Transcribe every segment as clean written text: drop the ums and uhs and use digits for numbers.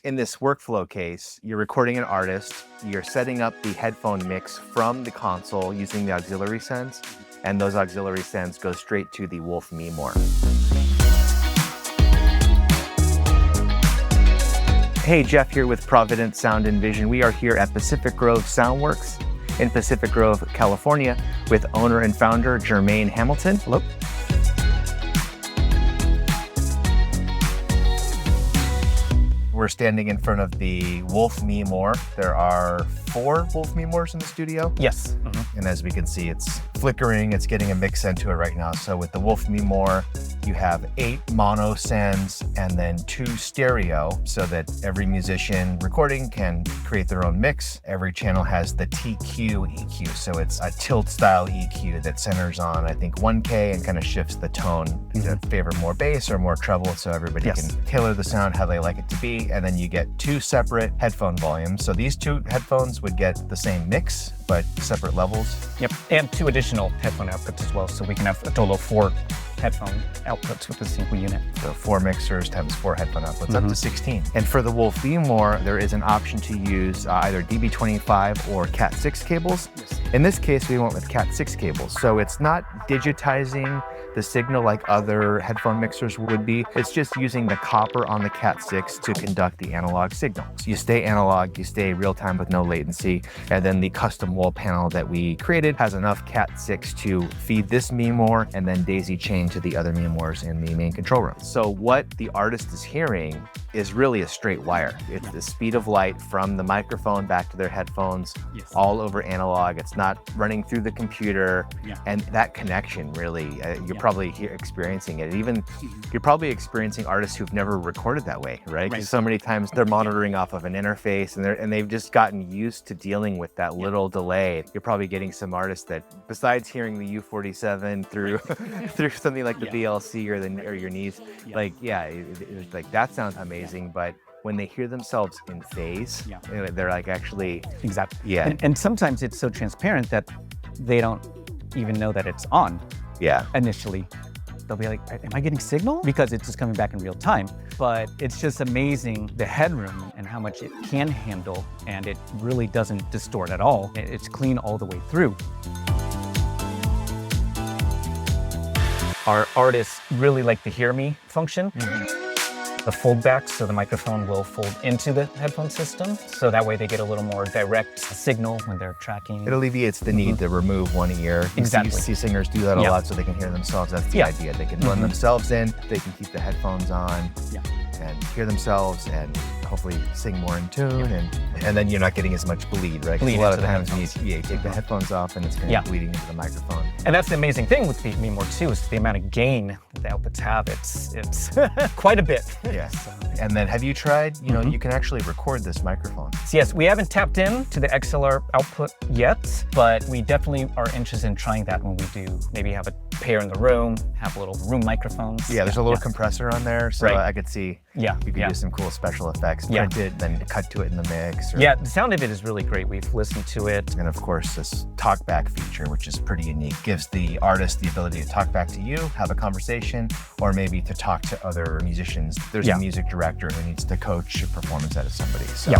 In this workflow case, you're recording an artist, you're setting up the headphone mix from the console using the auxiliary sends, and those auxiliary sends go straight to the Wolff MeMore. Hey, Jeff here with Providence Sound and Vision. We are here at Pacific Grove Soundworks in Pacific Grove, California, with owner and founder Jermaine Hamilton. Hello. We're standing in front of the Wolff MeMore. There are 4 Wolff MeMores in the studio. Yes. And as we can see, it's flickering, it's getting a mix into it right now. So with the Wolff MeMore, you have 8 mono sends and then 2 stereo, so that every musician recording can create their own mix. Every channel has the TQ EQ, so it's a tilt style EQ that centers on, I think, 1K and kind of shifts the tone to favor more bass or more treble, so everybody can tailor the sound how they like it to be. And then you get 2 separate headphone volumes. So these 2 headphones would get the same mix, but separate levels. Yep, and 2 additional headphone outputs as well. So we can have a total of 4 headphone outputs with a single unit. So 4 mixers times 4 headphone outputs, up to 16. And for the Wolff MeMore, there is an option to use either DB25 or Cat6 cables. Yes. In this case, we went with Cat6 cables. So it's not digitizing the signal like other headphone mixers would be. It's just using the copper on the Cat6 to conduct the analog signal. So you stay analog, you stay real time with no latency, and then the custom wall panel that we created has enough Cat6 to feed this MeMore and then daisy chain to the other MeMores in the main control room. So what the artist is hearing is really a straight wire. It's the speed of light from the microphone back to their headphones, all over analog. It's not running through the computer, and that connection really, you're probably experiencing it. Even you're probably experiencing artists who've never recorded that way, right? Because so many times they're monitoring off of an interface, and they've just gotten used to dealing with that little delay. You're probably getting some artists that, besides hearing the U47 through through something like the VLC or your knees, like it's like that sounds amazing, but when they hear themselves in phase, they're like actually And sometimes it's so transparent that they don't even know that it's on. Initially, they'll be like, am I getting signal? Because it's just coming back in real time. But it's just amazing the headroom and how much it can handle, and it really doesn't distort at all. It's clean all the way through. Our artists really like the HearMe function. The foldback, so the microphone will fold into the headphone system, so that way they get a little more direct signal when they're tracking. It alleviates the need to remove one ear. Exactly. You see singers do that a lot so they can hear themselves. That's the idea. They can blend themselves in, they can keep the headphones on and hear themselves and hopefully sing more in tune, and then you're not getting as much bleed, right? Because a lot of times you take the headphones off and it's kind of bleeding into the microphone. And that's the amazing thing with the MeMore too, is the amount of gain that the outputs have. It's quite a bit. And then have you tried, you can actually record this microphone. So yes, we haven't tapped into the XLR output yet, but we definitely are interested in trying that when we do maybe have a pair in the room, have little room microphones. There's a little compressor on there, so I could see you could do some cool special effects, print it, then cut to it in the mix. The sound of it is really great. We've listened to it. And of course, this talkback feature, which is pretty unique, gives the artist the ability to talk back to you, have a conversation, or maybe to talk to other musicians. There's a music director who needs to coach a performance out of somebody. So.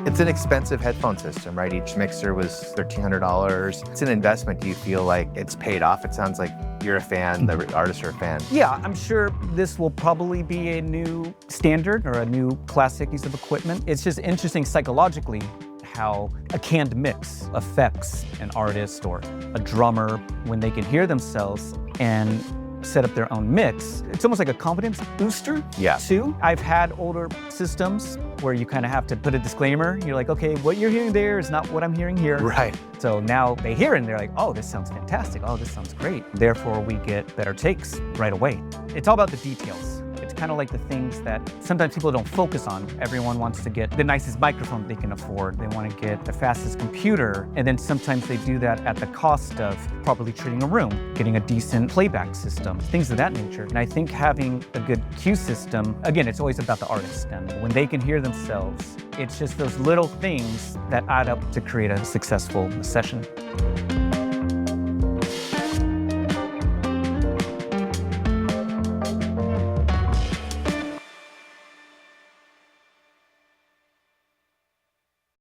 It's an expensive headphone system, right? Each mixer was $1,300. It's an investment. Do you feel like it's paid off? It sounds like you're a fan, the artists are a fan. Yeah, I'm sure this will probably be a new standard or a new classic piece of equipment. It's just interesting psychologically how a canned mix affects an artist or a drummer when they can hear themselves and set up their own mix. It's almost like a confidence booster too. I've had older systems where you kind of have to put a disclaimer. You're like, okay, what you're hearing there is not what I'm hearing here. Right. So now they hear it and they're like, oh, this sounds fantastic. Oh, this sounds great. Therefore, we get better takes right away. It's all about the details. It's kind of like the things that sometimes people don't focus on. Everyone wants to get the nicest microphone they can afford. They want to get the fastest computer. And then sometimes they do that at the cost of properly treating a room, getting a decent playback system, things of that nature. And I think having a good cue system, again, it's always about the artist. And when they can hear themselves, it's just those little things that add up to create a successful session.